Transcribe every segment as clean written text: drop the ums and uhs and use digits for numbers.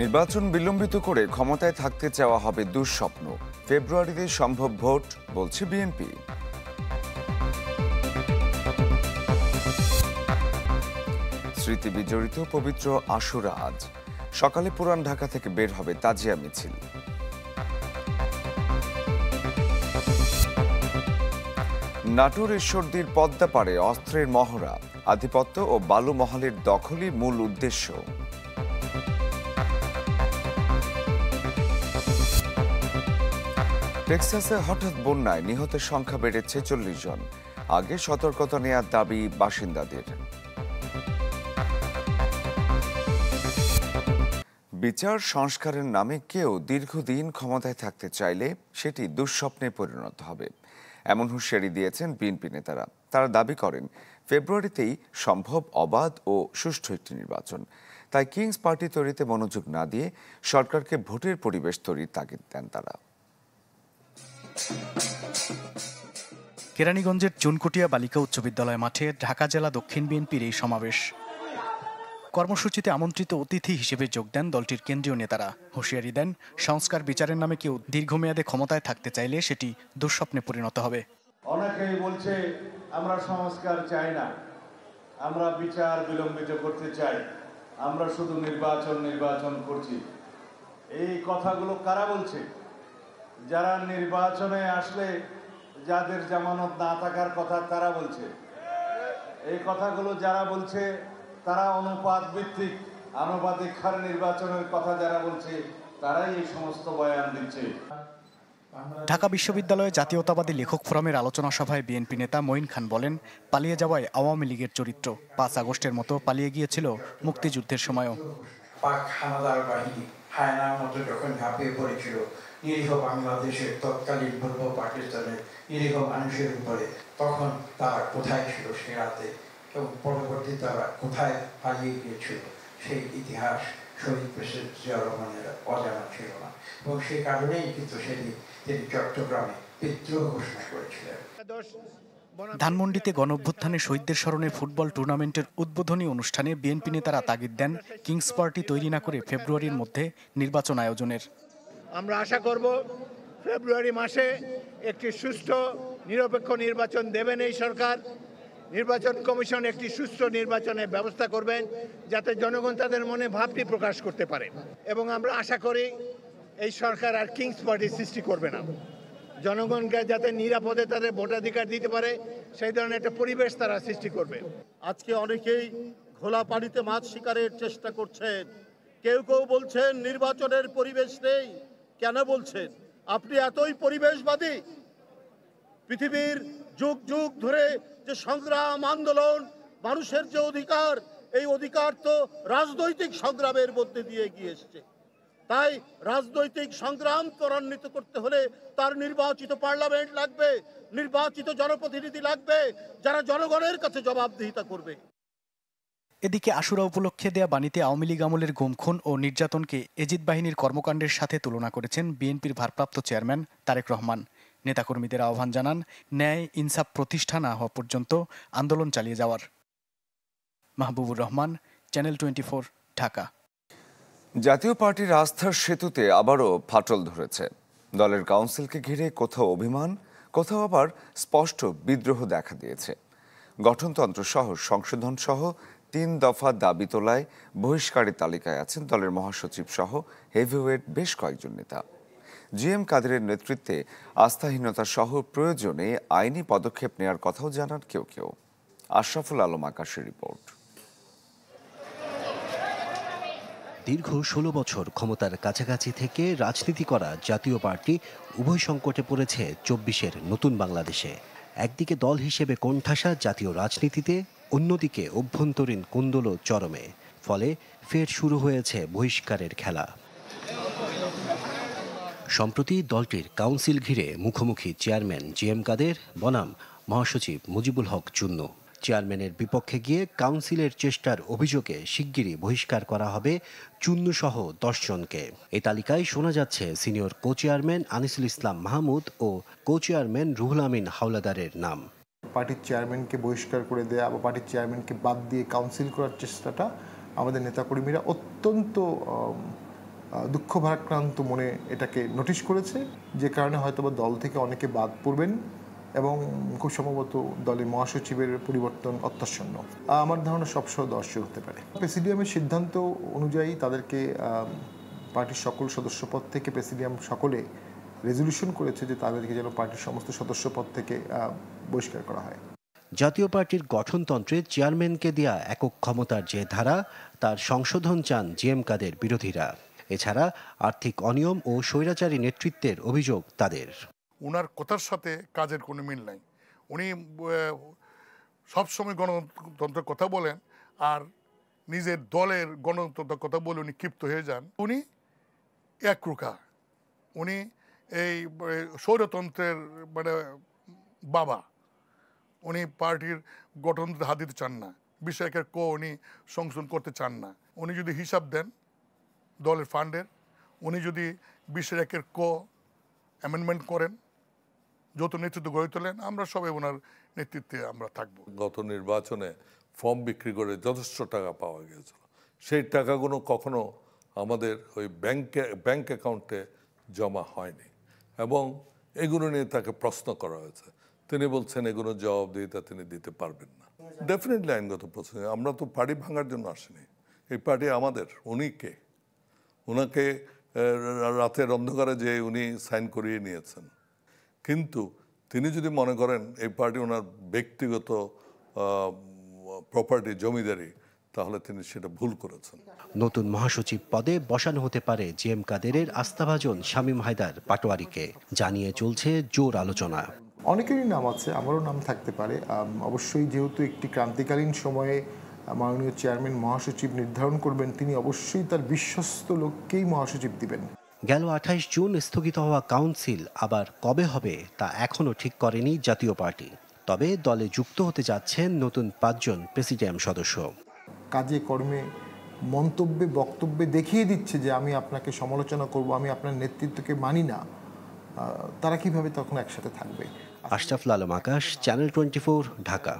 নির্বাচন বিলম্বিত করে ক্ষমতায় থাকতে চাওয়া হবে দুঃস্বপ্ন। ফেব্রুয়ারিতে সম্ভব ভোট, বলছে বিএনপি। স্মৃতি বিজড়িত পবিত্র আশুরা আজ সকালে পুরান ঢাকা থেকে বের হবে তাজিয়া মিছিল। নাটোর ঈশ্বরদীর পদ্মা পাড়ে অস্ত্রের মহড়া, আধিপত্য ও বালু মহলের দখলই মূল উদ্দেশ্য। টেক্সাসে হঠাৎ বন্যায় নিহতের সংখ্যা বেড়েছে 40 জন। আগে সতর্কতা নেওয়ার দাবি বাসিন্দাদের। বিচার সংস্কারের নামে কেউ দীর্ঘদিন ক্ষমতায় থাকতে চাইলে সেটি দুঃস্বপ্নে পরিণত হবে, এমন হুঁশিয়ারি দিয়েছেন বিএনপি নেতারা। তারা দাবি করেন ফেব্রুয়ারিতেই সম্ভব অবাধ ও সুষ্ঠু একটি নির্বাচন। তাই কিংস পার্টি তৈরিতে মনোযোগ না দিয়ে সরকারকে ভোটের পরিবেশ তৈরির তাগিদ দেন তারা। কেরানীগঞ্জের চুনকুটিয়া বালিকা উচ্চ বিদ্যালয় মাঠে ঢাকা জেলা দক্ষিণ বিএনপির এই সমাবেশ। কর্মসূচিতে আমন্ত্রিত অতিথি হিসেবে যোগ দেন দলটির কেন্দ্রীয় নেতারা। হুঁশিয়ারি দেন সংস্কার বিচারের নামে কেউ দীর্ঘমেয়াদে ক্ষমতায় থাকতে চাইলে সেটি দুঃস্বপ্নে পরিণত হবে। অনেকেই বলছে আমরা সংস্কার চাই না, আমরা বিচার বিলম্বিত করতে চাই, আমরা শুধু নির্বাচন করছি। এই কথাগুলো কারা বলছে? যারা নির্বাচনে আসলে যাদের জামানত না থাকার কথা তারা বলছে। এই কথাগুলো যারা বলছে তারা অনুপাত ভিত্তিক আনুপাতিক হারে নির্বাচনের কথা যারা বলছে তারাই এই সমস্ত বয়ান দিচ্ছে। ঢাকা বিশ্ববিদ্যালয়ে জাতীয়তাবাদী লেখক ফোরামের আলোচনা সভায় বিএনপি নেতা মঈন খান বলেন, পালিয়ে যাওয়ায় আওয়ামী লীগের চরিত্র 5 আগস্টের মতো পালিয়ে গিয়েছিল মুক্তিযুদ্ধের সময়ও। পাক হানাদার বাহিনী হায়নার মতো যখন ঝাঁপিয়ে পড়েছিল নিরীহ বাংলাদেশের তৎকালীন পূর্ব পাকিস্তানের নিরীহ মানুষের উপরে, তখন তারা কোথায় ছিল সে রাতে এবং পরবর্তী তারা কোথায় পালিয়ে গিয়েছিল সেই ইতিহাস শহীদ প্রেসিডেন্ট জিয়া রহমানের অজানা ছিল না। এবং সেই কারণেই কিন্তু সেদিন তিনি চট্টগ্রামে বিদ্রোহ ঘোষণা করেছিলেন। ধানমন্ডিতে গণঅভ্যুত্থানে শহীদদের স্মরণে ফুটবল টুর্নামেন্টের উদ্বোধনী অনুষ্ঠানে বিএনপি নেতারা তাগিদ দেন কিংস পার্টি তৈরি না করে ফেব্রুয়ারির মধ্যে নির্বাচন আয়োজনের। আমরা আশা করব ফেব্রুয়ারি মাসে একটি সুষ্ঠু নিরপেক্ষ নির্বাচন দেবেন এই সরকার। নির্বাচন কমিশন একটি সুষ্ঠু নির্বাচনের ব্যবস্থা করবেন যাতে জনগণ তাদের মনে ভাবটি প্রকাশ করতে পারে। এবং আমরা আশা করি এই সরকার আর কিংস পার্টি সৃষ্টি করবে না। জনগণকে যাতে নিরাপদে তাদের ভোটাধিকার দিতে পারে সেই ধরনের একটা পরিবেশ তারা সৃষ্টি করবে। আজকে অনেকেই ঘোলা পানিতে মাছ শিকারের চেষ্টা করছেন। কেউ কেউ বলছেন নির্বাচনের পরিবেশ নেই। কেন বলছেন? আপনি এতই পরিবেশবাদী? পৃথিবীর যুগ যুগ ধরে যে সংগ্রাম আন্দোলন, মানুষের যে অধিকার, এই অধিকার তো রাজনৈতিক সংগ্রামের মধ্যে দিয়ে গিয়ে এসছে। তাই রাজনৈতিক সংগ্রাম ত্বরান্বিত করতে হলে তার নির্বাচিত পার্লামেন্ট লাগবে, নির্বাচিত জনপ্রতিনিধি লাগবে যারা জনগণের কাছে জবাবদিহিতা করবে। এদিকে আশুরা উপলক্ষে দেয়া বাণীতে আওয়ামী লীগ আমলের গুম, খুন ও নির্যাতনকে এজিদ বাহিনীর কর্মকাণ্ডের সাথে তুলনা করেছেন বিএনপির ভারপ্রাপ্ত চেয়ারম্যান তারেক রহমান। নেতাকর্মীদের আহ্বান জানান ন্যায় ইনসাফ প্রতিষ্ঠা না হওয়া পর্যন্ত আন্দোলন চালিয়ে যাওয়ার। মাহবুবুর রহমান, চ্যানেল 24, ঢাকা। জাতীয় পার্টির আস্থার সেতুতে আবারও ফাটল ধরেছে। দলের কাউন্সিলকে ঘিরে কোথাও অভিমান, কোথাও আবার স্পষ্ট বিদ্রোহ দেখা দিয়েছে। গঠনতন্ত্র সহ সংশোধন সহ 3 দফা দাবি তোলায় বহিষ্কারের তালিকায় আছেন দলের মহাসচিব সহ হেভিওয়েট বেশ কয়েকজন নেতা। জিএম কাদেরের নেতৃত্বে আস্থাহীনতা সহ প্রয়োজনে আইনি পদক্ষেপ নেওয়ার কথাও জানান কেউ কেউ। আশরাফুল আলম আকাশের রিপোর্ট। দীর্ঘ 16 বছর ক্ষমতার কাছাকাছি থেকে রাজনীতি করা জাতীয় পার্টি উভয় সংকটে পড়েছে 24-এর নতুন বাংলাদেশে। একদিকে দল হিসেবে কোণঠাসা জাতীয় রাজনীতিতে, অন্যদিকে অভ্যন্তরীণ কোন্দল চরমে। ফলে ফের শুরু হয়েছে বহিষ্কারের খেলা। সম্প্রতি দলটির কাউন্সিল ঘিরে মুখোমুখি চেয়ারম্যান জিএম কাদের বনাম মহাসচিব মুজিবুল হক চুন্ন। চেয়ারম্যানের বিপক্ষে গিয়ে কাউন্সিলের চেষ্টার অভিযোগে শিগগিরই বহিষ্কার করা হবে চুন্নুসহ 10 জনকে। এই তালিকায় শোনা যাচ্ছে সিনিয়র কো চেয়ারম্যান আনিসুল ইসলাম মাহমুদ ও কো চেয়ারম্যান রুহুল আমিন হাওলাদারের নাম। পার্টির চেয়ারম্যানকে বহিষ্কার করে দেয়া বা পার্টির চেয়ারম্যানকে বাদ দিয়ে কাউন্সিল করার চেষ্টাটা আমাদের নেতাকর্মীরা অত্যন্ত দুঃখ ভারাক্রান্ত মনে এটাকে নোটিশ করেছে, যে কারণে হয়তোবা দল থেকে অনেকে বাদ পড়বেন এবং খুব সম্ভবত দলের মহাসচিবের পরিবর্তন অত্যাসন্ন। আমার ধারণা সবসহ 10 জন হতে পারে। প্রেসিডিয়ামের সিদ্ধান্ত অনুযায়ী তাদেরকে পার্টির সকল সদস্যপদ থেকে প্রেসিডিয়াম সকলে রেজলিউশন করেছে যে তাদেরকে যেন পার্টির সমস্ত সদস্যপদ থেকে বহিষ্কার করা হয়। জাতীয় পার্টির গঠনতন্ত্রে চেয়ারম্যানকে দেয়া একক ক্ষমতার যে ধারা, তার সংশোধন চান জিএম কাদের বিরোধীরা। এছাড়া আর্থিক অনিয়ম ও স্বৈরাচারী নেতৃত্বের অভিযোগ তাদের। ওনার কথার সাথে কাজের কোনো মিল নাই। উনি সবসময় গণতন্ত্রের কথা বলেন আর নিজের দলের গণতন্ত্রের কথা বলে উনি ক্ষিপ্ত হয়ে যান। উনি একরুখা, উনি এই স্বৈরতন্ত্রের বাবা। উনি পার্টির গঠনতন্ত্রে হাত দিতে চান না, বিষয়কের উনি সংশোধন করতে চান না। উনি যদি হিসাব দেন দলের ফান্ডের, উনি যদি 20-1 অ্যামেন্ডমেন্ট করেন, যত নেতৃত্ব গড়ে তোলেন, আমরা সবাই ওনার নেতৃত্বে আমরা থাকব। গত নির্বাচনে ফর্ম বিক্রি করে যথেষ্ট টাকা পাওয়া গিয়েছিল, সেই টাকাগুলো কখনো আমাদের ওই ব্যাংক অ্যাকাউন্টে জমা হয়নি এবং এগুলো নিয়ে তাকে প্রশ্ন করা হয়েছে। তিনি বলছেন এগুলো জবাবদিহিতা তিনি দিতে পারবেন না। ডেফিনেটলি আইনগত প্রশ্ন। আমরা তো পার্টি ভাঙার জন্য আসিনি, এই পার্টি আমাদের। উনি কে? ওনাকে রাতের অন্ধকারে যে উনি সাইন করিয়ে নিয়েছেন, কিন্তু তিনি যদি মনে করেন এই পার্টি ওনার ব্যক্তিগত প্রপার্টি, জমিদারি, তাহলে তিনি সেটা ভুল করেছেন। নতুন মহাসচিব পদে বসানো হতে পারে জিএম কাদেরের আস্থাভাজন শামীম হায়দার পাটোয়ারিকে, জানিয়ে চলছে জোর আলোচনা। অনেকেরই নাম আছে, আমারও নাম থাকতে পারে। অবশ্যই যেহেতু একটি ক্রান্তিকালীন সময়ে মাননীয় চেয়ারম্যান মহাসচিব নির্ধারণ করবেন, তিনি অবশ্যই তার বিশ্বস্ত লোককেই মহাসচিব দিবেন। গেল 28 জুন স্থগিত হওয়া কাউন্সিল আবার কবে হবে তা এখনও ঠিক করেনি জাতীয় পার্টি। তবে দলে যুক্ত হতে যাচ্ছেন নতুন 5 জন প্রেসিডিয়াম সদস্য। কাজে কর্মে মন্তব্যে বক্তব্যে দেখিয়ে দিচ্ছে যে আমি আপনাকে সমালোচনা করব, আমি আপনার নেতৃত্বকে মানি না। তারা কিভাবে তখন একসাথে থাকবে? আশরাফুল আলম আকাশ, চ্যানেল 24, ঢাকা।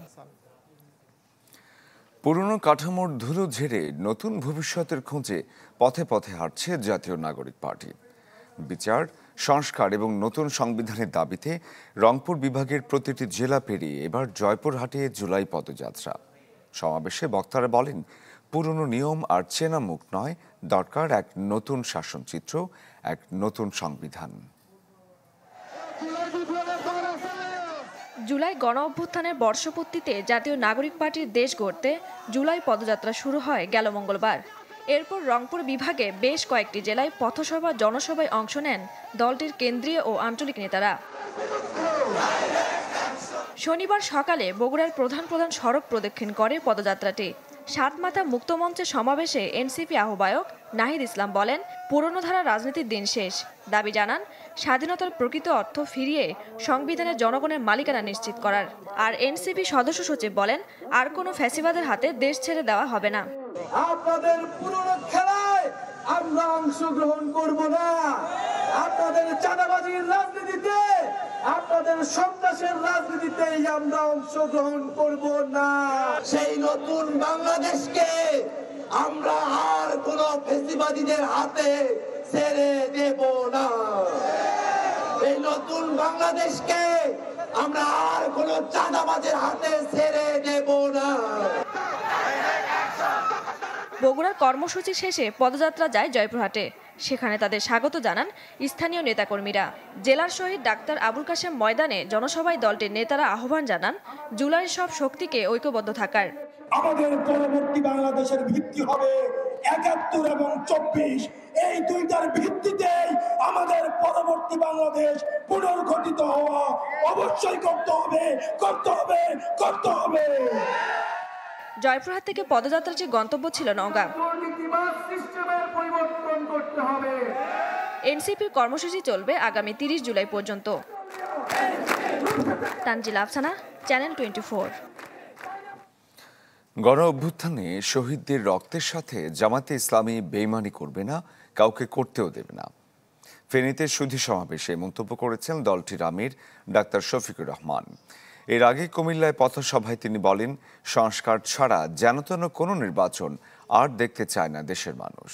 পুরনো কাঠামোর ধুলো ঝেড়ে নতুন ভবিষ্যতের খোঁজে পথে পথে হাঁটছে জাতীয় নাগরিক পার্টি। বিচার, সংস্কার এবং নতুন সংবিধানের দাবিতে রংপুর বিভাগের প্রতিটি জেলা পেরিয়ে এবার জয়পুরহাটে জুলাই পদযাত্রা। সমাবেশে বক্তারা বলেন, পুরনো নিয়ম আর চেনা মুখ নয়, দরকার এক নতুন শাসনচিত্র, এক নতুন সংবিধান। জুলাই গণ অভ্যুত্থানের বর্ষপূর্তিতে জাতীয় নাগরিক পার্টির দেশ গড়তে জুলাই পদযাত্রা শুরু হয় গেল মঙ্গলবার। এরপর রংপুর বিভাগে বেশ কয়েকটি জেলায় পথসভা, জনসভায় অংশ নেন দলটির কেন্দ্রীয় ও আঞ্চলিক নেতারা। শনিবার সকালে বগুড়ার প্রধান প্রধান সড়ক প্রদক্ষিণ করে পদযাত্রাটি। সাতমাথা মুক্তমঞ্চের সমাবেশে এনসিপি আহ্বায়ক নাহিদ ইসলাম বলেন, পুরনো ধারা রাজনীতির দিন শেষ। দাবি জানান স্বাধীনতার প্রকৃত অর্থ ফিরিয়ে সংবিধানে জনগণের মালিকানা নিশ্চিত করার। আর এনসিপি সদস্য সচিব বলেন, আর কোনো ফ্যাসিবাদের হাতে দেশ ছেড়ে দেওয়া হবে না। আপনাদের পুরনো খেলায় আমরা অংশগ্রহণ করব না। আপনাদের চাঁদাবাজির রাজনীতিতে, আপনাদের সন্ত্রাসের রাজনীতিতে আমরা অংশগ্রহণ করব না। সেই নতুন বাংলাদেশকে আমরা আর কোন ফ্যাসিবাদীদের হাতে ছেড়ে দেব না। এই নতুন বাংলাদেশকে আমরা আর কোন চাঁদাবাজের হাতে ছেড়ে দেব না। বগুড়ার কর্মসূচি শেষে পদযাত্রা যায় জয়পুরহাটে। সেখানে তাদের স্বাগত জানান স্থানীয় নেতাকর্মীরা। জেলার শহীদ ডাক্তার আবুল কাশেম ময়দানে জনসভায় দলটির নেতারা আহ্বান জানান জুলাইয়ের সব শক্তিকে ঐক্যবদ্ধ থাকার। আমাদের পরবর্তী বাংলাদেশের ভিত্তি হবে ৭১ এবং ২৪। এই দুইটার ভিত্তিতেই আমাদের পরবর্তী বাংলাদেশ পুনর্গঠিত হওয়া অবশ্যই করতে হবে, করতে হবে, করতে হবে। জয়পুরহাট থেকে পদযাত্রাটির গন্তব্য ছিল নওগাঁ। এনসিপির কর্মসূচি চলবে আগামী ৩০ জুলাই পর্যন্ত। তানজিল আফসানা, চ্যানেল 24। গণ অভ্যুত্থানে শহীদদের রক্তের সাথে জামাতে ইসলামী বেইমানি করবে না, কাউকে করতেও দেবে না। ফেনীতে সুধী সমাবেশে মন্তব্য করেছেন দলটির আমির ডাক্তার শফিকুর রহমান। এর আগে কুমিল্লায় পথসভায় তিনি বলেন, সংস্কার ছাড়া যেন তেন কোনো নির্বাচন আর দেখতে চায় না দেশের মানুষ।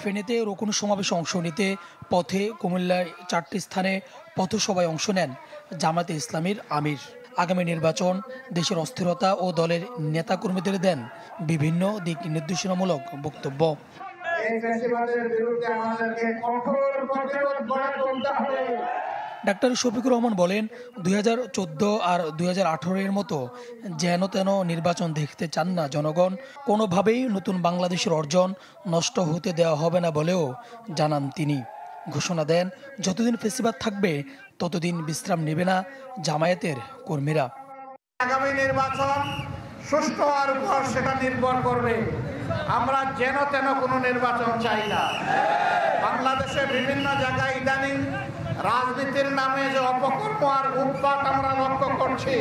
ফেনীতে রকুন সমাবেশে অংশ নিতে পথে কুমিল্লায় 4টি স্থানে পথসভায় অংশ নেন জামায়াতে ইসলামীর আমির। আগামী নির্বাচন, দেশের অস্থিরতা ও দলের নেতাকর্মীদের দেন বিভিন্ন দিক নির্দেশনামূলক বক্তব্য। ডাক্তার শফিকুর রহমান বলেন, 2014 আর 2018 মতো যেন তেন নির্বাচন দেখতে চান না জনগণ। কোনোভাবেই নতুন বাংলাদেশের অর্জন নষ্ট হতে দেওয়া হবে না বলেও জানান তিনি। ঘোষণা দেন, যতদিন ফেসিবাদ থাকবে ততদিন বিশ্রাম নেবে না জামায়াতের কর্মীরা। আগামী নির্বাচন সুষ্ঠু হওয়ার উপর সেটা নির্ভর করবে। আমরা যেন তেন কোনো নির্বাচন চাই না। বাংলাদেশে বিভিন্ন জায়গায় ইদানিং রাজনীতির নামে যে অপকর্ম আর উৎপাত আমরা লক্ষ্য করছি,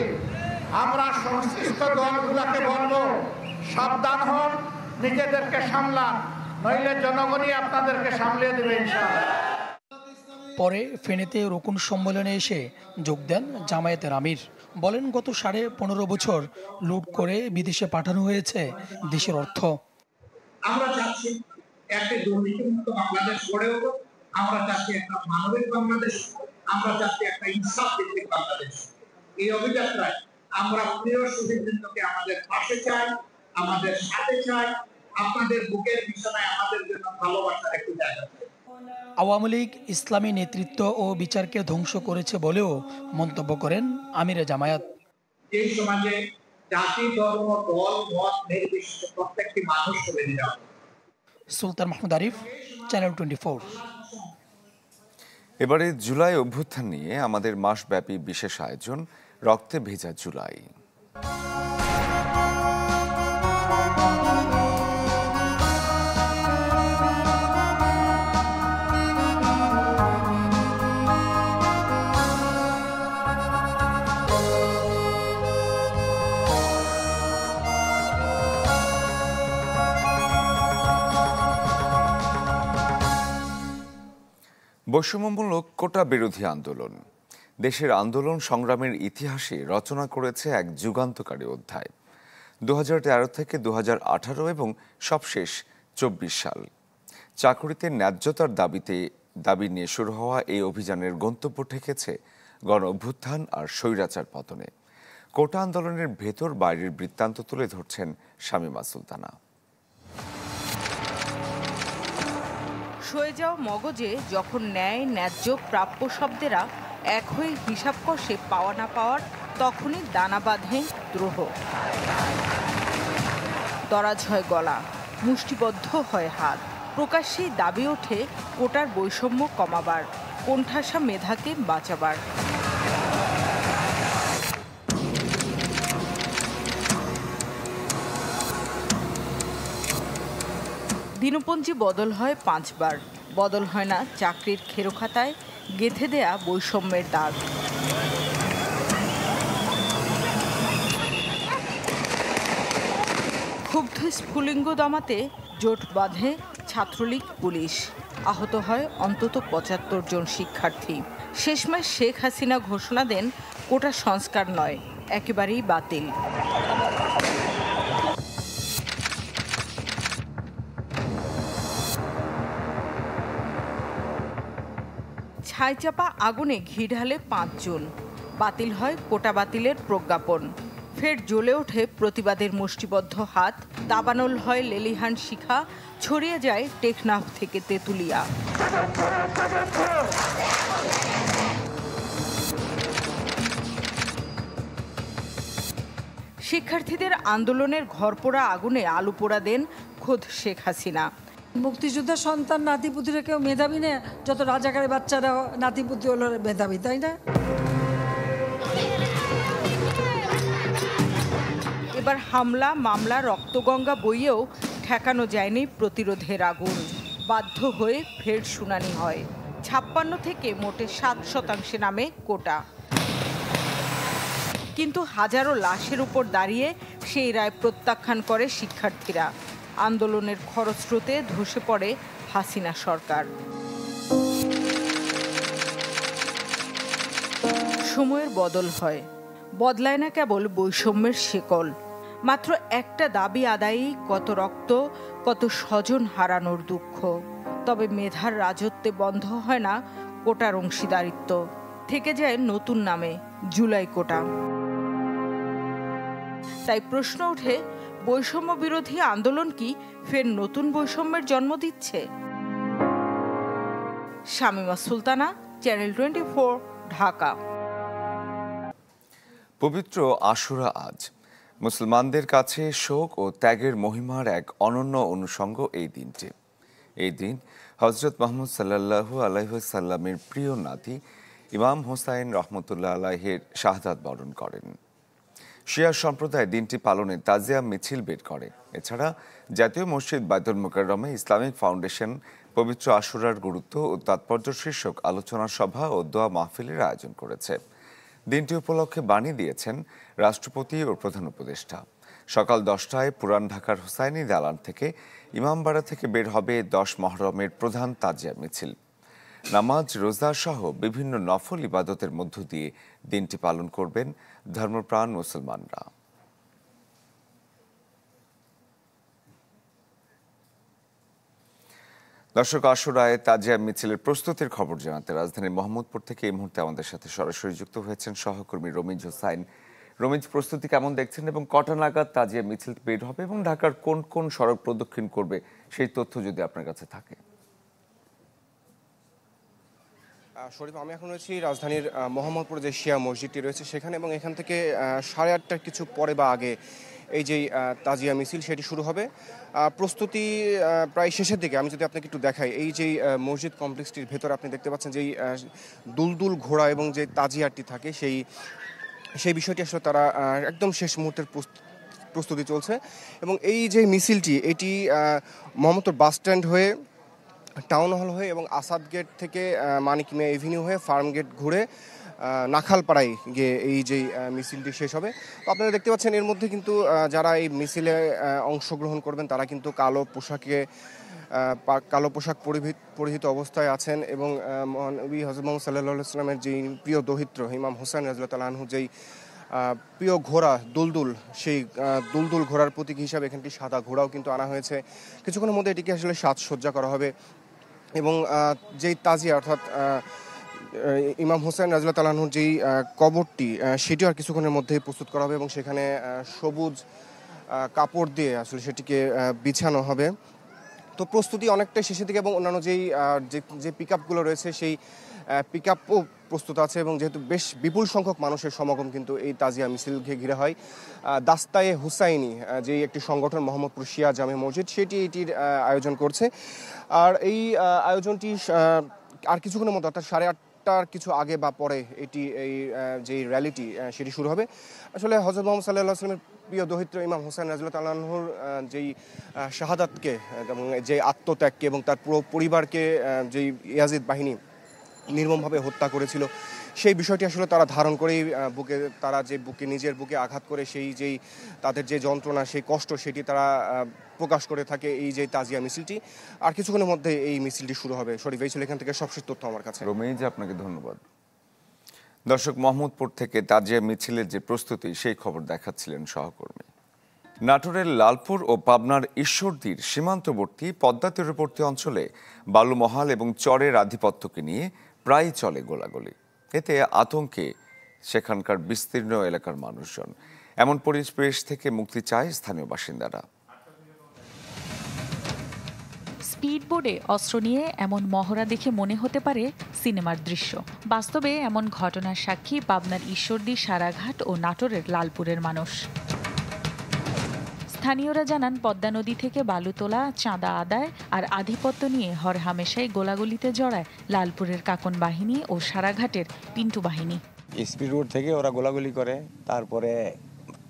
আমরা সংশ্লিষ্ট দলগুলোকে বলবো, সাবধান হন, নিজেদেরকে সামলান, নইলে জনগণই আপনাদেরকে সামলিয়ে দেবে ইনশাআল্লাহ। পরে ফেনীতে রকুন সম্মেলনে এসে যোগ দেন জামায়াতের আমির। বলেন, গত 15.5 বছর লুট করে বিদেশে পাঠানো হয়েছে দেশের অর্থ। আমরা চাচ্ছি একটা দুর্নীতিমুক্ত বাংলাদেশ গড়ে উঠুক, আমরা চাচ্ছি একটা মানবিক বাংলাদেশ, আমরা চাচ্ছি একটা ইনসাফ ভিত্তিক বাংলাদেশ। এই অভিযাত্রায় আমরা প্রিয় শহীদবৃন্দকে আমাদের পাশে চাই, আমাদের সাথে চাই, আপনাদের বুকের বিছানায় আমাদের জন্য ভালোবাসার একটি জায়গা চাই। আওয়ামী লীগ ইসলামী নেতৃত্ব ও বিচারকে ধ্বংস করেছে বলেও মন্তব্য করেন আমিরে জামায়াত। এই সমাজে জাতি, ধর্ম, দল, মত নির্বিশেষে প্রত্যেকটি মানুষ সুবিধা। সুলতান মাহমুদ আরিফ, চ্যানেল 24। এবারে জুলাই অভ্যুত্থান নিয়ে আমাদের মাসব্যাপী বিশেষ আয়োজন রক্তে ভেজা জুলাই। বৈষম্যমূলক কোটা বিরোধী আন্দোলন দেশের আন্দোলন সংগ্রামের ইতিহাসে রচনা করেছে এক যুগান্তকারী অধ্যায়। 2013 থেকে 2018 এবং সবশেষ 24 সাল চাকরিতে ন্যায্যতার দাবি নিয়ে শুরু হওয়া এই অভিযানের গন্তব্য ঠেকেছে গণ অভ্যুত্থান আর স্বৈরাচার পতনে। কোটা আন্দোলনের ভেতর বাইরের বৃত্তান্ত তুলে ধরছেন শামীমা সুলতানা। সয়ে যাওয়া মগজে যখন ন্যায়, ন্যায্য, প্রাপ্য শব্দেরা এক হয়ে হিসাব কষে পাওয়া না পাওয়ার, তখনই দানা বাঁধে দ্রোহ। দরাজ হয় গলা, মুষ্টিবদ্ধ হয় হাত। প্রকাশ্যেই দাবি ওঠে কোটার বৈষম্য কমাবার, কোণঠাসা মেধাকে বাঁচাবার। দিনপঞ্জি বদল হয় 5 বার, বদল হয় না চাকরির খেরোখাতায় গেঁথে দেয়া বৈষম্যের দাগ। ক্ষুব্ধ স্ফুলিঙ্গ দমাতে জোট বাঁধে ছাত্রলীগ পুলিশ। আহত হয় অন্তত 75 জন শিক্ষার্থী। শেষমেশ শেখ হাসিনা ঘোষণা দেন কোটা সংস্কার নয়, একেবারেই বাতিল। ছাইচাপা আগুনে ঘি ঢালে 5 জন, বাতিল হয় কোটা বাতিলের প্রজ্ঞাপন। ফের জ্বলে ওঠে প্রতিবাদের মুষ্টিবদ্ধ হাত, দাবানল হয় লেলিহান শিখা, ছড়িয়ে যায় টেকনাফ থেকে তেঁতুলিয়া। শিক্ষার্থীদের আন্দোলনের ঘরপোড়া আগুনে আলু পোড়া দেন খোদ শেখ হাসিনা। মুক্তিযোদ্ধার সন্তান নাতিপুতিরা কেউ মেধাবী না, যত রাজাকারের বাচ্চারা নাতিপুতি হলো মেধাবী, তাই না? এবার হামলা, মামলা, রক্তগঙ্গা বইয়েও ঠেকানো যায়নি প্রতিরোধের আগুন। বাধ্য হয়ে ফের শুনানি হয়। 56 থেকে মোটে 7% নামে কোটা। কিন্তু হাজারো লাশের উপর দাঁড়িয়ে সেই রায় প্রত্যাখ্যান করে শিক্ষার্থীরা। আন্দোলনের খরস্রোতে ধসে পড়ে হাসিনা সরকার। সময়ের বদল হয়, বদলায় না কেবল বৈষম্যের শেকল। মাত্র একটা দাবি আদায়েই কত রক্ত, কত স্বজন হারানোর দুঃখ। তবে মেধার রাজত্বে বন্ধ হয় না কোটার অংশীদারিত্ব, থেকে যায় নতুন নামে জুলাই কোটা। তাই প্রশ্ন ওঠে, বৈষম্য বিরোধী আন্দোলন কি ফের নতুন বৈষম্যের জন্ম দিচ্ছে? শামীমা সুলতানা, চ্যানেল 24, ঢাকা। পবিত্র আশুরা আজ মুসলমানদের কাছে শোক ও ত্যাগের মহিমার এক অনন্য অনুষঙ্গ এই দিনটি। এই দিন হজরত মুহাম্মদ সাল্লাল্লাহু আলাইহি ওয়াসাল্লামের প্রিয় নাতি ইমাম হোসাইন রহমতুল্লাহ আলাইহির শাহাদাত বরণ করেন। শিয়া সম্প্রদায় দিনটি পালনে তাজিয়া মিছিল বের করে। এছাড়া জাতীয় মসজিদ বায়তুল মুকাররমে ইসলামিক ফাউন্ডেশন পবিত্র আশুরার গুরুত্ব ও তাৎপর্য শীর্ষক আলোচনা সভা ও দোয়া মাহফিলের আয়োজন করেছে। দিনটি উপলক্ষে বাণী দিয়েছেন রাষ্ট্রপতি ও প্রধান উপদেষ্টা। সকাল 10টায় পুরান ঢাকার হুসাইনি দালান থেকে ইমামবাড়া থেকে বের হবে 10 মহরমের প্রধান তাজিয়া মিছিল। নামাজ, রোজা সহ বিভিন্ন নফল ইবাদতের মধ্য দিয়ে দিনটি পালন করবেন ধর্মপ্রাণ মুসলমানরা। দর্শক, আশুরায় তাজিয়া মিছিলের প্রস্তুতির খবর জানাতে রাজধানীর মোহাম্মদপুর থেকে এই মুহূর্তে আমাদের সাথে সরাসরি যুক্ত হয়েছেন সহকর্মী রমিজ হোসাইন। রমিজ, প্রস্তুতি কেমন দেখছেন এবং কটা নাগাদ তাজিয়া মিছিল বের হবে এবং ঢাকার কোন কোন সড়ক প্রদক্ষিণ করবে সেই তথ্য যদি আপনার কাছে থাকে? শরীফ, আমি এখন রয়েছি রাজধানীর মোহাম্মদপুর যে শিয়া মসজিদটি রয়েছে সেখানে, এবং এখান থেকে 8:30 কিছু পরে বা আগে এই যে তাজিয়া মিছিল সেটি শুরু হবে। প্রস্তুতি প্রায় শেষের দিকে। আমি যদি আপনাকে একটু দেখাই, এই যে মসজিদ কমপ্লেক্সটির ভেতরে আপনি দেখতে পাচ্ছেন যেই দুলদুল ঘোড়া এবং যে তাজিয়াটি থাকে সেই বিষয়টি আসলে তারা একদম শেষ মুহূর্তের প্রস্তুতি চলছে। এবং এই যে মিছিলটি এটি মোহাম্মদপুর বাস স্ট্যান্ড হয়ে, টাউন হল হয়ে এবং আসাদ গেট থেকে মানিক মিয়া এভিনিউ হয়ে ফার্ম গেট ঘুরে নাখালপাড়ায় গিয়ে এই যে মিছিলটি শেষ হবে। তো আপনারা দেখতে পাচ্ছেন এর মধ্যে কিন্তু যারা এই মিছিলে অংশগ্রহণ করবেন তারা কিন্তু কালো পোশাক পরিহিত অবস্থায় আছেন। এবং নবী হযরত মুহাম্মদ সাল্লাল্লাহু আলাইহি ওয়াসাল্লামের যে প্রিয় দৌহিত্র ইমাম হোসেন রাদিয়াল্লাহু তাআলা আনহু যেই প্রিয় ঘোড়া দুলদুল, সেই দুলদুল ঘোড়ার প্রতীক হিসাবে এখানটি সাদা ঘোড়াও কিন্তু আনা হয়েছে। কিছুক্ষণের মধ্যে এটিকে আসলে সাজসজ্জা করা হবে এবং যেই তাজিয়া অর্থাৎ ইমাম হোসেন রাদিয়াল্লাহু তাআলা আনহুর যেই কবরটি সেটিও আর কিছুক্ষণের মধ্যেই প্রস্তুত করা হবে এবং সেখানে সবুজ কাপড় দিয়ে আসলে সেটিকে বিছানো হবে। তো প্রস্তুতি অনেকটাই শেষের দিকে এবং অন্যান্য যে পিক আপগুলো রয়েছে সেই পিক আপও প্রস্তুত আছে। এবং যেহেতু বেশ বিপুল সংখ্যক মানুষের সমাগম কিন্তু এই তাজিয়া মিছিলকে ঘিরে হয়, দাস্তায়ে হুসাইনি যেই একটি সংগঠন মোহাম্মদপুর শিয়া জামে মসজিদ সেটি এটির আয়োজন করছে। আর এই আয়োজনটি আর কিছুক্ষণের মধ্যে অর্থাৎ 8:30 কিছু আগে বা পরে এটি এই যে র্যালিটি সেটি শুরু হবে। আসলে হযরত মুহাম্মদ সাল্লাল্লাহু আলাইহি ওয়াসাল্লামের প্রিয় দৌহিত্র ইমাম হোসেন রাদিয়াল্লাহু তাআলা আনহুর যেই শাহাদাতকে এবং যে আত্মত্যাগকে এবং তার পুরো পরিবারকে যেই ইয়াজিদ বাহিনী নির্মমভাবে হত্যা করেছিল সেই বিষয়টি আসলে তারা ধারণ করেই নিজের বুকে আঘাত করে সেই যেই তাদের যে যন্ত্রণা, সেই কষ্ট সেটি তারা প্রকাশ করে থাকে এই যে তাজিয়া মিছিলটি। আর কিছুক্ষণের মধ্যে এই মিছিলটি শুরু হবে। শরীফ, এই ছিল এখান থেকে সবশেষ তথ্য আমার কাছে। রমেশ, আপনাকে ধন্যবাদ। দর্শক, মোহাম্মদপুর থেকে তাজিয়া মিছিলের যে প্রস্তুতি সেই খবর দেখাচ্ছিলেন সহকর্মী। নাটোরের লালপুর ও পাবনার ঈশ্বরদীর সীমান্তবর্তী পদ্মা তীরবর্তী অঞ্চলে বালুমহাল এবং চরের আধিপত্যকে নিয়ে প্রায় চলে গোলাগুলি। এতে আতঙ্কে সেখানকার বিস্তীর্ণ এলাকার মানুষজন। এমন পরিবেশ থেকে মুক্তি চায় স্থানীয় বাসিন্দারা। স্পিডবোটে অস্ত্র নিয়ে এমন মহড়া দেখে মনে হতে পারে সিনেমার দৃশ্য। বাস্তবে এমন ঘটনার সাক্ষী পাবনার ঈশ্বরদী, সারাঘাট ও নাটোরের লালপুরের মানুষ। স্থানীয়রা জানান, পদ্মা নদী থেকে বালু তোলা, চাঁদা আদায় আর আধিপত্য নিয়ে হরহামেশাই গোলাগুলিতে জড়ায় লালপুরের কাকন বাহিনী ও সারাঘাটের পিন্টু বাহিনী। স্পিড রোড থেকে ওরা গোলাগুলি করে, তারপরে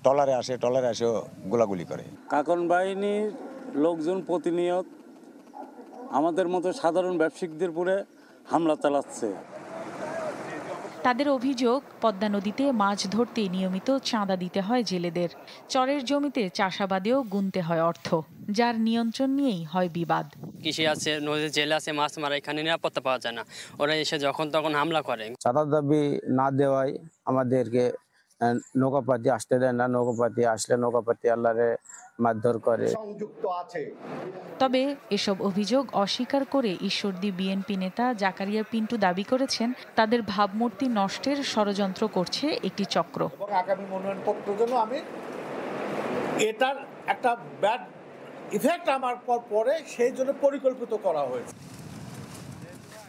টলারে আসে গোলাগুলি করে। কাকন বাহিনীর লোকজন প্রতিনিয়ত আমাদের মতো সাধারণ ব্যবসায়িকদের উপরে হামলা চালাচ্ছে। তাদের অভিযোগ, পদ্মা নদীতে মাছ ধরতে নিয়মিত চাঁদা দিতে হয় জেলেদের। চরের জমিতে চাষাবাদেও গুনতে হয় অর্থ, যার নিয়ন্ত্রণ নিয়েই হয় বিবাদ। কৃষি আছে, নদীর জেলে আছে, মাছ মারা, এখানে নিরাপত্তা পাওয়া যায় না। ওরা এসে যখন তখন হামলা করে। চাঁদার দাবি না দেওয়ায় আমাদেরকে নৌকাপাতি আসতে দেয় না, নৌকাপাতি আসলে নৌকাপাতি আল্লাহরে মারধর করে। তবে এসব অভিযোগ অস্বীকার করে ঈশ্বরদী বিএনপি নেতা জাকারিয়া পিন্টু দাবি করেছেন তাদের ভাবমূর্তি নষ্টের ষড়যন্ত্র করছে একটি চক্র। আগামী মনোনয়নপত্রের জন্য আমি এটার একটা ব্যাড ইফেক্ট আমার পরে সেই জন্য পরিকল্পিত করা হয়েছে।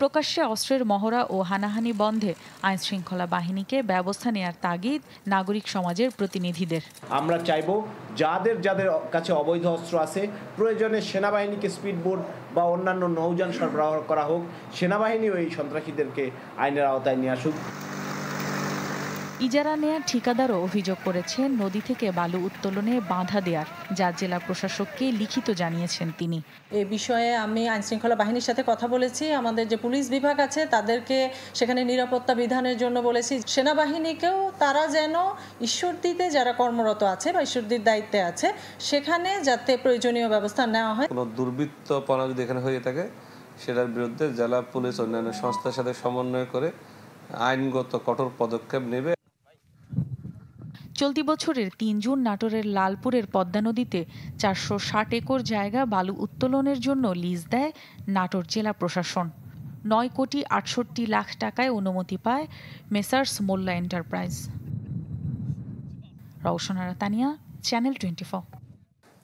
প্রকাশ্যে অস্ত্রের মহড়া ও হানাহানি বন্ধে আইন শৃঙ্খলা বাহিনীকে ব্যবস্থা নেয়ার তাগিদ নাগরিক সমাজের প্রতিনিধিদের। আমরা চাইব যাদের যাদের কাছে অবৈধ অস্ত্র আছে প্রয়োজনে সেনাবাহিনীকে স্পিডবোট বা অন্যান্য নৌযান সরবরাহ করা হোক, সেনাবাহিনীও এই সন্ত্রাসীদেরকে আইনের আওতায় নিয়ে আসুক। ইজারা নেয়ার ঠিকাদারও অভিযোগ করেছেন নদী থেকে বালু উত্তোলনে বাধা দেওয়ার, যা জেলা প্রশাসককে লিখিত জানিয়েছেন তিনি। এ বিষয়ে আমি আইনশৃঙ্খলা বাহিনীর সাথে কথা বলেছি, আমাদের যে পুলিশ বিভাগ আছে তাদেরকে সেখানে নিরাপত্তা বিধানের জন্য বলেছি। সেনাবাহিনীকেও তারা যেন ঈশ্বরদীতে যারা কর্মরত আছে বা ঈশ্বরদীর দায়িত্বে আছে সেখানে যাতে প্রয়োজনীয় ব্যবস্থা নেওয়া হয়। কোনো দুর্বৃত্তপনা যদি এখানে হয়ে থাকে সেটার বিরুদ্ধে জেলা পুলিশ অন্যান্য সংস্থার সাথে সমন্বয় করে আইনগত কঠোর পদক্ষেপ নেবে। চলতি বছরের ৩ জুন নাটোরের লালপুরের পদ্মা নদীতে ৪৬০ একর জায়গা বালু উত্তোলনের জন্য লিজ দেয় নাটোর জেলা প্রশাসন। ৯ কোটি ৬৮ লাখ টাকায় অনুমতি পায় মেসার্স মোল্লা enterprise. Roshanara Tania, channel 24।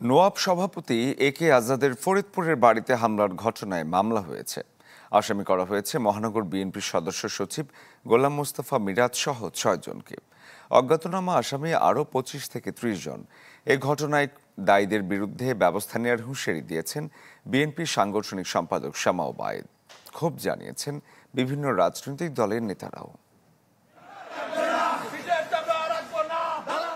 NOAB সভাপতি একে আজাদের ফরিদপুরের বাড়িতে হামলার ঘটনায় মামলা হয়েছে। আসামি করা হয়েছে মহানগর বিএনপির সদস্য সচিব গোলাম মোস্তফা মিরাজ সহ ৬ জনকে। অজ্ঞাতনামা আসামি আরও ২৫ থেকে ৩০ জন। এ ঘটনায় দায়ীদের বিরুদ্ধে ব্যবস্থা নেওয়ার হুঁশিয়ারি দিয়েছেন বিএনপির সাংগঠনিক সম্পাদক শামা ওবায়েদ। ক্ষোভ জানিয়েছেন বিভিন্ন রাজনৈতিক দলের নেতারাও।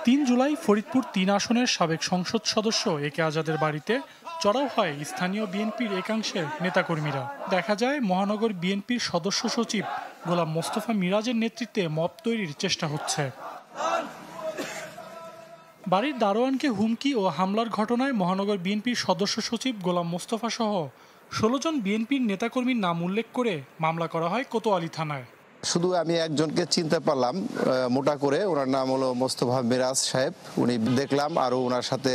৩ জুলাই ফরিদপুর ৩ আসনের সাবেক সংসদ সদস্য একে আজাদের বাড়িতে চড়াও হয় স্থানীয় বিএনপির একাংশের নেতাকর্মীরা। দেখা যায় মহানগর বিএনপির সদস্য সচিব গোলাম মোস্তফা মিরাজের নেতৃত্বে মব তৈরির চেষ্টা হচ্ছে। বাড়ির দারোয়ানকে হুমকি ও হামলার ঘটনায় মহানগর বিএনপির সদস্য সচিব গোলাম মোস্তফা সহ ১৬ জন বিএনপির নেতাকর্মীর নাম উল্লেখ করে মামলা করা হয় কোতোয়ালি থানায়। শুধু আমি একজনকে চিনতে পারলাম মোটা করে, ওনার নাম হলো মোস্তফা মিরাজ সাহেব। উনি দেখলাম আরো ওনার সাথে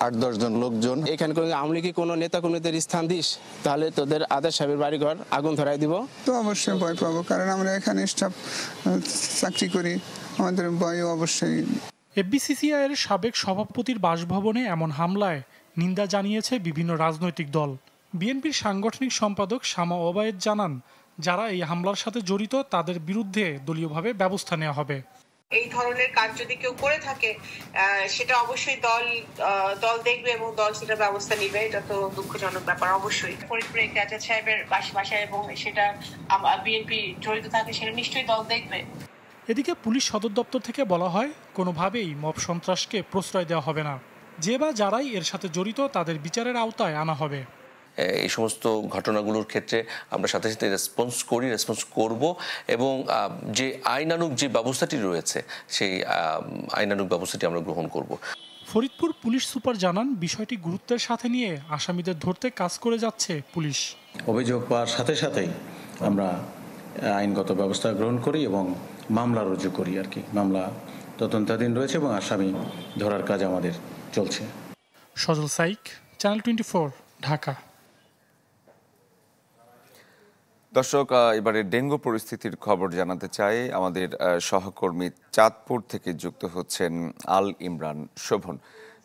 ৮-১০ জন লোকজন। এখানে কোনো আওয়ামী লীগের কোনো নেতা কর্মীদের স্থান দিস তাহলে তোদের আদার সাহেবের বাড়িঘর আগুন ধরাই দিব। তো অবশ্যই ভয় পাবো, কারণ আমরা এখানে স্টাফ চাকরি করি, আমাদের ভয় অবশ্যই। এফবিসিসিআই এর সাবেক সভাপতির বাসভবনে এমন হামলায় নিন্দা জানিয়েছে বিভিন্ন রাজনৈতিক দল। বিএনপির সাংগঠনিক সম্পাদক শামা ওবায়েদ জানান, যারা এই হামলার সাথে জড়িত তাদের বিরুদ্ধে দলীয়ভাবে ব্যবস্থা নেওয়া হবে। এই ধরনের কাজ যদি কেউ করে থাকে সেটা অবশ্যই দল দেখবে এবং দল সেটা ব্যবস্থা নিবে। এটা তো দুঃখজনক ব্যাপার। অবশ্যই ফরিদপুরে একে আজাদ সাহেবের বাসায় এবং সেটা বিএনপি জড়িত থাকে সেটা নিশ্চয়ই দল দেখবে। এদিকে পুলিশ সদর দপ্তর থেকে বলা হয়, কোনোভাবেই মব সন্ত্রাসকে প্রশ্রয় দেওয়া হবে না। যে বা যারাই এর সাথে জড়িত তাদের বিচারের আওতায় আনা হবে। এই সমস্ত ঘটনাগুলোর ক্ষেত্রে আমরা সাথে সাথে রেসপন্স করব এবং যে আইনানুগ যে ব্যবস্থাটি রয়েছে সেই আইনানুগ ব্যবস্থাটি আমরা গ্রহণ করব। ফরিদপুর পুলিশ সুপার জানান, বিষয়টি গুরুত্বের সাথে নিয়ে আসামিদের ধরতে কাজ করে যাচ্ছে পুলিশ। অভিযোগ পাওয়ার সাথে সাথেই আমরা আইনগত ব্যবস্থা গ্রহণ করি এবং মামলা রুজু করি আর কি। মামলা তদন্তাধীন রয়েছে এবং আসামি ধরার কাজ আমাদের চলছে। সজল সাইক, চ্যানেল 24, ঢাকা। দর্শক, এবারে ডেঙ্গু পরিস্থিতির খবর জানাতে চাই। আমাদের সহকর্মী চাঁদপুর থেকে যুক্ত হচ্ছেন আল ইমরান শোভন।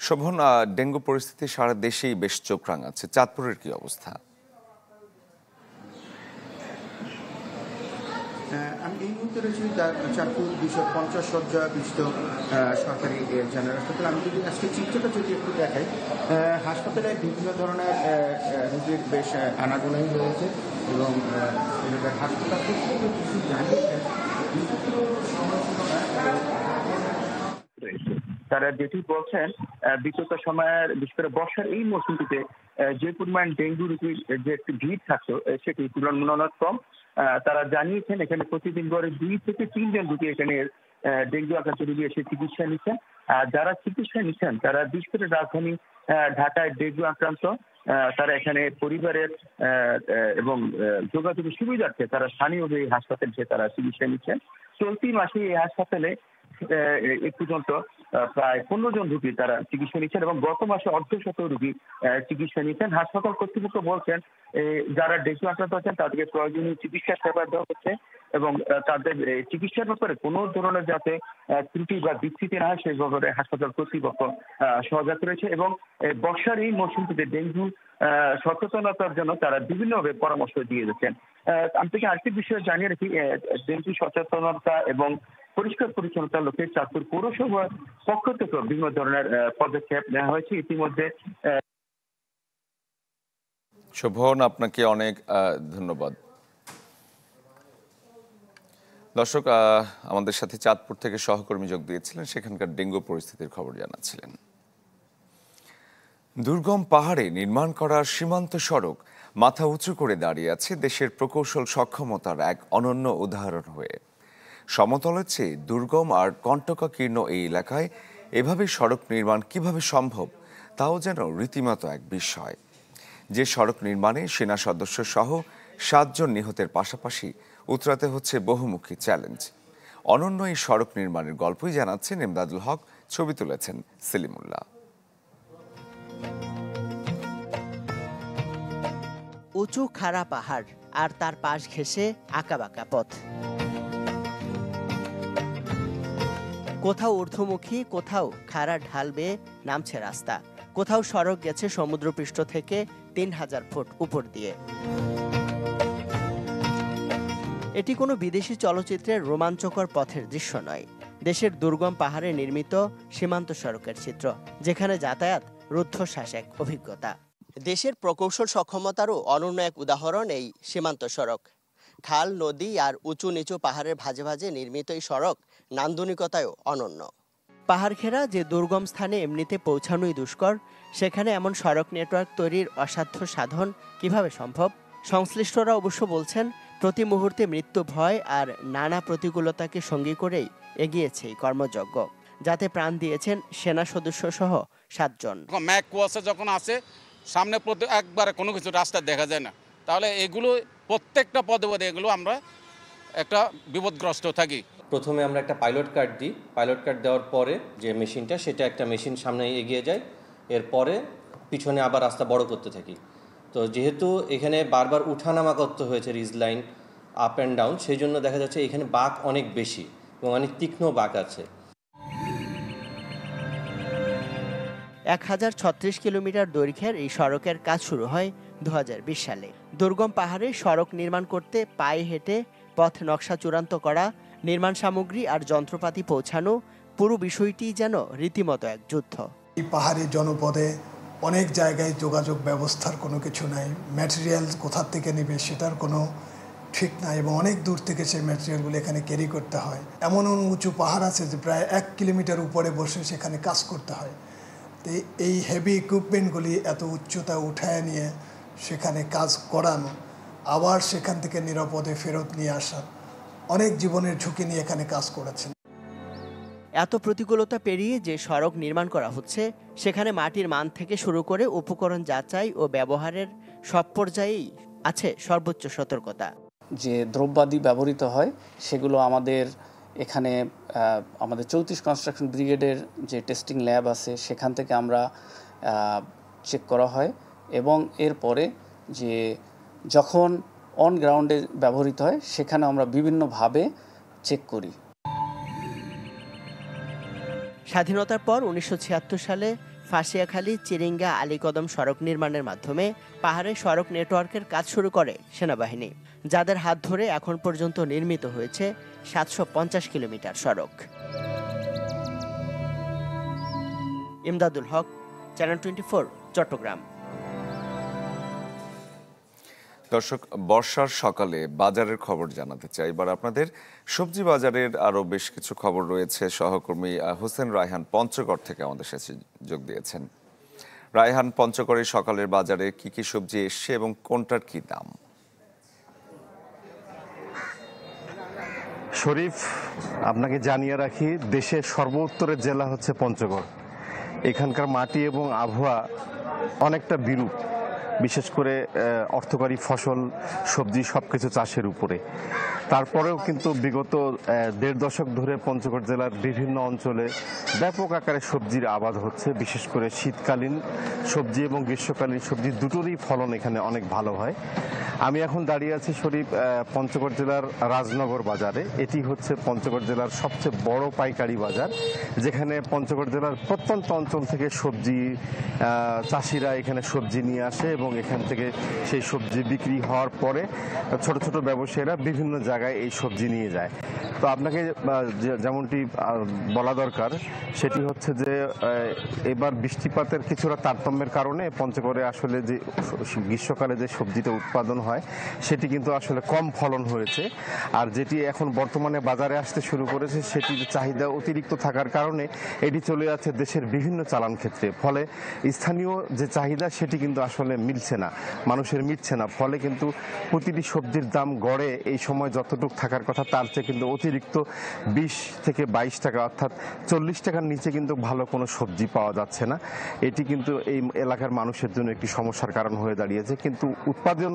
শোভন, ডেঙ্গু পরিস্থিতি সারা দেশেই বেশ চোখ রাঙাচ্ছে, চাঁদপুরের কি অবস্থা? আমি এই মুহূর্তে রয়েছি চাঁদপুর 250 শয্যা বিশিষ্ট সরকারি জেনারেল হাসপাতাল। আমি যদি আজকে চিত্রটা যদি একটু দেখাই, হাসপাতালে বিভিন্ন ধরনের রোগীর বেশ আনাগোনাই রয়েছে এবং হাসপাতাল থেকে কিছু জানিয়েছেন তারা যেটি বলছেন বিগত সময়ের বিশেষ করে বর্ষার এই মৌসুমটিতে যে পরিমাণ ডেঙ্গু রোগীর যে একটি ভিড় থাকতো সেটি তুলনামূলক কম। তারা জানিয়েছেন এখানে প্রতিদিন গড়ে 2 থেকে 3 জন রোগী এখানে ডেঙ্গু আক্রান্ত রোগী এসে চিকিৎসা নিচ্ছেন। যারা চিকিৎসা নিচ্ছেন তারা বিশেষ করে রাজধানী ঢাকায় ডেঙ্গু আক্রান্ত, তারা এখানে পরিবারের এবং যোগাযোগের সুবিধার্থে তারা স্থানীয় এই হাসপাতালে তারা চিকিৎসা নিচ্ছেন। চলতি মাসে এই হাসপাতালে এ পর্যন্ত প্রায় 15 জন রোগী তারা চিকিৎসা নিচ্ছেন এবং গত মাসে অর্ধশত রোগী চিকিৎসা নিচ্ছেন। হাসপাতাল কর্তৃপক্ষ বলছেন যারা ডেঙ্গু আক্রান্ত আছেন তাদেরকে প্রয়োজনীয় চিকিৎসা সেবা দেওয়া হচ্ছে এবং তাদের চিকিৎসার ব্যাপারে কোনো ধরনের যাতে ত্রুটি বা বিচ্যুতি না হয় সেই ব্যাপারে হাসপাতাল কর্তৃপক্ষ সজাগ রয়েছে এবং বর্ষার এই মৌসুমটিতে ডেঙ্গু সচেতনতার জন্য তারা বিভিন্নভাবে পরামর্শ দিয়ে যাচ্ছেন। আমি থেকে আরেকটি বিষয় জানিয়ে রাখি, ডেঙ্গু সচেতনতা এবং পরিষ্কার পরিচ্ছন্নতার লক্ষ্যে চাঁদপুর পৌরসভার পক্ষ থেকে বিভিন্ন ধরনের পদক্ষেপ নেওয়া হয়েছে ইতিমধ্যে। শোভন, আপনাকে অনেক ধন্যবাদ। দর্শক, আমাদের সাথে চাঁদপুর থেকে সহকর্মী যোগ দিয়েছিলেন, সেখানকার ডেঙ্গু পরিস্থিতির খবর জানাচ্ছিলেন। দুর্গম পাহাড়ে নির্মাণ করা সীমান্ত সড়ক মাথা উঁচু করে দাঁড়িয়ে আছে দেশের প্রকৌশল সক্ষমতার এক অনন্য উদাহরণ হয়ে। সমতলের চেয়ে দুর্গম আর কণ্টকাকীর্ণ এই এলাকায় এভাবে সড়ক নির্মাণ কিভাবে সম্ভব, তাও যেন রীতিমতো এক বিস্ময়। যে সড়ক নির্মাণে সেনা সদস্য সহ 7 জন নিহতের পাশাপাশি উতরাতে হচ্ছে বহুমুখী চ্যালেঞ্জ। অনন্য এই সড়ক নির্মাণের গল্পই জানাচ্ছেন ইমদাদুল হক, ছবি তুলেছেন সেলিমুল্লাহ। উঁচু খাড়া পাহাড় আর তার পাশ ঘেঁষে আঁকাবাঁকা পথ, কোথাও ঊর্ধ্বমুখী, কোথাও খাড়া ঢাল বেয়ে নামছে রাস্তা, কোথাও সড়ক গেছে সমুদ্রপৃষ্ঠ থেকে 3000 ফুট উপর দিয়ে। এটি কোনো বিদেশি চলচ্চিত্রের রোমাঞ্চকর পথের দৃশ্য নয়, দেশের দুর্গম পাহাড়ে নির্মিত সীমান্ত সড়কের চিত্র, যেখানে যাতায়াত রুদ্ধশ্বাস এক অভিজ্ঞতা। দেশের প্রকৌশল সক্ষমতারও অনন্য এক উদাহরণ এই সীমান্ত সড়ক। খাল, নদী আর উঁচু নিচু পাহাড়ের ভাঁজে ভাঁজে নির্মিত এই সড়ক নান্দনিকতায়ও অনন্য। পাহাড় ঘেরা যে দুর্গম স্থানে এমনিতে পৌঁছানোই দুষ্কর, সেখানে এমন সড়ক নেটওয়ার্ক তৈরির অসাধ্য সাধন কিভাবে সম্ভব? সংশ্লিষ্টরা অবশ্য বলছেন, প্রতি মুহূর্তে মৃত্যু ভয় আর নানা প্রতিকূলতাকে সঙ্গী করেই এগিয়েছে এই কর্মযজ্ঞ, যাতে প্রাণ দিয়েছেন সেনা সদস্য সহ 7 জন। ম্যাক কুয়াশা যখন আসে সামনে একবারে কোনো কিছু রাস্তা দেখা যায় না, তাহলে এগুলো প্রত্যেকটা পদে পদে এগুলো আমরা একটা বিপদগ্রস্ত থাকি। প্রথমে আমরা একটা পাইলট কার্ড দিই, পাইলট কার্ড দেওয়ার পরে যে মেশিনটা, সেটা একটা মেশিন সামনে এগিয়ে যায়, এরপরে পিছনে আবার রাস্তা বড় করতে থাকি। তো যেহেতু এখানে বারবার উঠানামা করতে হয়েছে ridge line up and down, সেই জন্য দেখা যাচ্ছে এখানে বাঁক অনেক বেশি এবং অনেক তীক্ষ্ণ বাঁক আছে। 1036 কিলোমিটার দৈর্ঘ্যের এই সড়কের কাজ শুরু হয় 2020 সালে। দুর্গম পাহাড়ে সড়ক নির্মাণ করতে পায়ে হেঁটে পথ নকশা চূড়ান্ত করা, নির্মাণ সামগ্রী আর যন্ত্রপাতি পৌঁছানো, পুরো বিষয়টি যেন রীতিমতো এক যুদ্ধ। এই পাহাড়ি জনপদে অনেক জায়গায় যোগাযোগ ব্যবস্থার কোনো কিছু নাই, ম্যাটেরিয়াল কোথা থেকে নেবে সেটার কোনো ঠিক নাই এবং অনেক দূর থেকে সেই ম্যাটেরিয়ালগুলো এখানে ক্যারি করতে হয়। এমন উঁচু পাহাড় আছে যে প্রায় 1 কিলোমিটার উপরে বসে সেখানে কাজ করতে হয়। তো এই হেভি ইকুইপমেন্টগুলি এত উচ্চতা উঠায় নিয়ে সেখানে কাজ করানো, আবার সেখান থেকে নিরাপদে ফেরত নিয়ে আসা, অনেক জীবনের ঝুঁকি নিয়ে এখানে কাজ করেছেন। এত প্রতিকূলতা পেরিয়ে যে সড়ক নির্মাণ করা হচ্ছে, সেখানে মাটির মান থেকে শুরু করে উপকরণ যাচাই ও ব্যবহারের সব পর্যায়েই আছে সর্বোচ্চ সতর্কতা। যে দ্রব্যাদি ব্যবহৃত হয় সেগুলো আমাদের এখানে আমাদের 34 কনস্ট্রাকশন ব্রিগেডের যে টেস্টিং ল্যাব আছে সেখান থেকে আমরা চেক করা হয় এবং এরপরে যে যখন অন গ্রাউন্ডে ব্যবহৃত হয় সেখানে আমরা বিভিন্নভাবে চেক করি। স্বাধীনতার পর 1976 সালে ফাঁসিয়াখালী চিরিঙ্গা আলীকদম সড়ক নির্মাণের মাধ্যমে পাহাড়ে সড়ক নেটওয়ার্কের কাজ শুরু করে সেনাবাহিনী, যাদের হাত ধরে এখন পর্যন্ত নির্মিত হয়েছে 750 কিলোমিটার সড়ক। ইমদাদুল হক, চ্যানেল 24, চট্টগ্রাম। দর্শক, বর্ষার সকালে বাজারের খবর জানাতে চাই। এবার আপনাদের সবজি বাজারের আরও বেশ কিছু খবর রয়েছে। সহকর্মী হোসেন রায়হান পঞ্চগড় থেকে আমাদের সাথে যোগ দিয়েছেন। রায়হান, পঞ্চগড়ের সকালের বাজারে কি কি সবজি এসছে এবং কোনটার কি দাম? শরীফ, আপনাকে জানিয়ে রাখি, দেশের সর্বোত্তরের জেলা হচ্ছে পঞ্চগড়। এখানকার মাটি এবং আবহাওয়া অনেকটা বিরূপ। বিশেষ করে অর্থকরী ফসল, সবজি সবকিছু চাষের উপরে। তারপরেও কিন্তু বিগত 1.5 দশক ধরে পঞ্চগড় জেলার বিভিন্ন অঞ্চলে ব্যাপক আকারে সবজির আবাদ হচ্ছে। বিশেষ করে শীতকালীন সবজি এবং গ্রীষ্মকালীন সবজি দুটোরই ফলন এখানে অনেক ভালো হয়। আমি এখন দাঁড়িয়ে আছি শরীফ পঞ্চগড় জেলার রাজনগর বাজারে। এটি হচ্ছে পঞ্চগড় জেলার সবচেয়ে বড় পাইকারি বাজার, যেখানে পঞ্চগড় জেলার প্রত্যন্ত অঞ্চল থেকে সবজি চাষিরা এখানে সবজি নিয়ে আসে এবং এখান থেকে সেই সবজি বিক্রি হওয়ার পরে ছোট ছোট ব্যবসায়ীরা বিভিন্ন জায়গায় এই সবজি নিয়ে যায়। তো আপনাকে যেমনটি বলা দরকার সেটি হচ্ছে যে এবার বৃষ্টিপাতের কিছুটা তারতম্যের কারণে পঞ্চগড়ে আসলে যে গ্রীষ্মকালে যে সবজিটা উৎপাদন হয় সেটি কিন্তু আসলে কম ফলন হয়েছে। আর যেটি এখন বর্তমানে বাজারে আসতে শুরু করেছে সেটির চাহিদা অতিরিক্ত থাকার কারণে এটি চলে যাচ্ছে দেশের বিভিন্ন চালান ক্ষেত্রে। ফলে স্থানীয় যে চাহিদা সেটি কিন্তু আসলে মিলছে না, মানুষের মিটছে না। ফলে কিন্তু প্রতিটি সবজির দাম গড়ে এই সময় যতটুকু থাকার কথা তার চেয়ে কিন্তু অতিরিক্ত 20 থেকে 22 টাকা, অর্থাৎ 40 টাকার নিচে কিন্তু ভালো কোনো সবজি পাওয়া যাচ্ছে না। এটি কিন্তু এই এলাকার মানুষের জন্য একটি সমস্যার কারণ হয়ে দাঁড়িয়েছে। কিন্তু উৎপাদন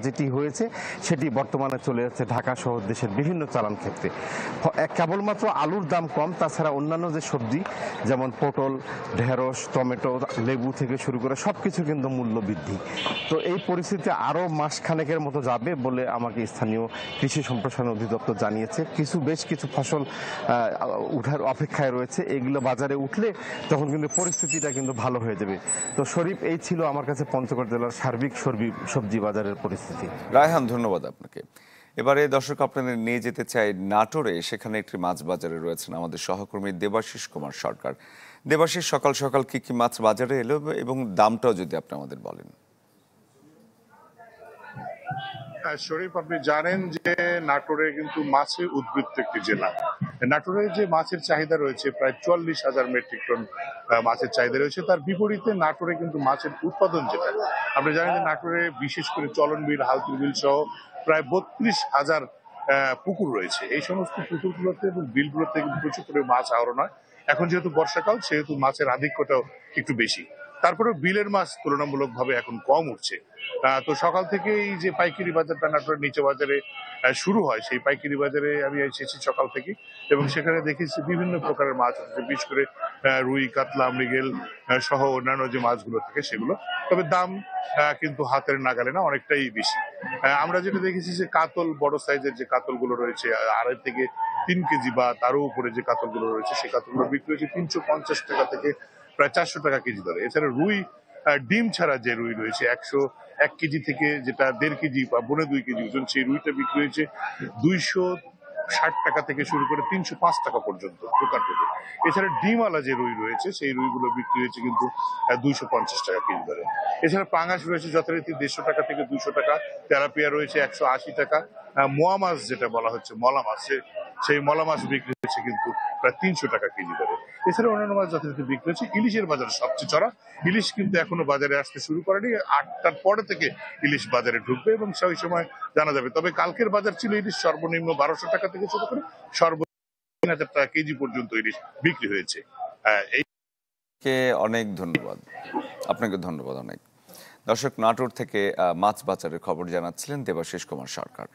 যেটি হয়েছে সেটি বর্তমানে চলে যাচ্ছে ঢাকা সহ দেশের বিভিন্ন চালান ক্ষেত্রে। কেবলমাত্র আলুর দাম কম, তাছাড়া অন্যান্য যে সবজি যেমন পটল, ঢেঁড়স, টমেটো, লেবু থেকে শুরু করে সবকিছু কিন্তু মূল্য বৃদ্ধি। তো এই পরিস্থিতি আরও মাসখানেকের মতো যাবে বলে আমাকে স্থানীয় কৃষি সম্প্রসারণ অধিদপ্তর জানিয়েছে। বেশ কিছু ফসল উঠার অপেক্ষায় রয়েছে, এগুলো বাজারে উঠলে তখন কিন্তু পরিস্থিতিটা কিন্তু ভালো হয়ে যাবে। তো শরীফ, এই ছিল আমার কাছে পঞ্চগড় জেলার সার্বিক সবজি বাজারের পরিস্থিতি। রায়হান, ধন্যবাদ আপনাকে। এবারে দর্শক আপনাদের নিয়ে যেতে চাই নাটোরে। সেখানে একটি মাছ বাজারে রয়েছেন আমাদের সহকর্মী দেবাশিস কুমার সরকার। দেবাশিস, সকাল সকাল কি কি মাছ বাজারে এলো এবং দামটাও যদি আপনি আমাদের বলেন। শরীফ, আপনি জানেন যে নাটোরে কিন্তু মাছে উদ্বৃত্ত একটি জেলা। নাটোরে যে মাছের চাহিদা রয়েছে প্রায় 40,000 মেট্রিক টন মাছের চাহিদা রয়েছে, তার বিপরীতে নাটোরে কিন্তু মাছের উৎপাদন যেটা, আপনি জানেন যে নাটোরে বিশেষ করে চলন বিল, হালতুর বিল সহ প্রায় 32,000 পুকুর রয়েছে। এই সমস্ত পুকুরগুলোতে এবং বিলগুলোতে কিন্তু প্রচুর করে মাছ আহরণ হয়। এখন যেহেতু বর্ষাকাল সেহেতু মাছের আধিক্যটাও একটু বেশি। তারপরেও বিলের মাছ তুলনামূলকভাবে এখন কম উঠছে। তো সকাল থেকে এই যে পাইকারি বাজারটা নাটোরের নিচে বাজারে শুরু হয়, সেই পাইকারি বাজারে আমি এসেছি সকাল থেকে এবং সেখানে দেখেছি বিভিন্ন প্রকারের মাছ হচ্ছে, বিশেষ করে রুই, কাতলা, মৃগেল সহ অন্যান্য যে মাছগুলো থাকে সেগুলো। তবে দাম কিন্তু হাতের নাগালে না, অনেকটাই বেশি। আমরা যেটা দেখেছি যে কাতল, বড় সাইজের যে কাতলগুলো রয়েছে 2.5 থেকে 3 কেজি বা তারও উপরে যে কাতলগুলো রয়েছে সেই কাতলগুলো বিক্রি হয়েছে 350 টাকা থেকে প্রায় 400 টাকা কেজি দরে। এছাড়া রুই, ডিম ছাড়া যে রুই রয়েছে 101 কেজি থেকে যেটা 1.5 কেজি বা 2.5 কেজি ওজন, সেই রুইটা বিক্রি হয়েছে 260 টাকা থেকে শুরু করে 305 টাকা পর্যন্ত দোকান থেকে। এছাড়া ডিমওয়ালা যে রুই রয়েছে সেই রুইগুলো বিক্রি হয়েছে কিন্তু 250 টাকা কেজি দরে। এছাড়া পাঙাশ রয়েছে যথারীতি 150 টাকা থেকে 200 টাকা, তেলাপিয়া রয়েছে 180 টাকা, মোয়া মাছ যেটা বলা হচ্ছে মলা মাছ, সেই মলা মাছ বিক্রি হয়েছে কিন্তু প্রায় 300 টাকা কেজি দরে। এছাড়া অন্যান্য মাছ যথারীতি বিক্রি হচ্ছে। ইলিশের বাজার সবচেয়ে চড়া। ইলিশ কিন্তু এখনো বাজারে আসতে শুরু করেনি, 8টার পরে থেকে ইলিশ বাজারে ঢুকবে এবং সেই সময় জানা যাবে। তবে কালকের বাজার ছিল ইলিশ সর্বনিম্ন 1200 টাকা থেকে শুরু করে সর্বোচ্চ 3000 টাকা কেজি পর্যন্ত ইলিশ বিক্রি হয়েছে। অনেক ধন্যবাদ আপনাকে, ধন্যবাদ অনেক। দর্শক, নাটোর থেকে মাছ বাজারের খবর জানাচ্ছিলেন দেবাশিস কুমার সরকার।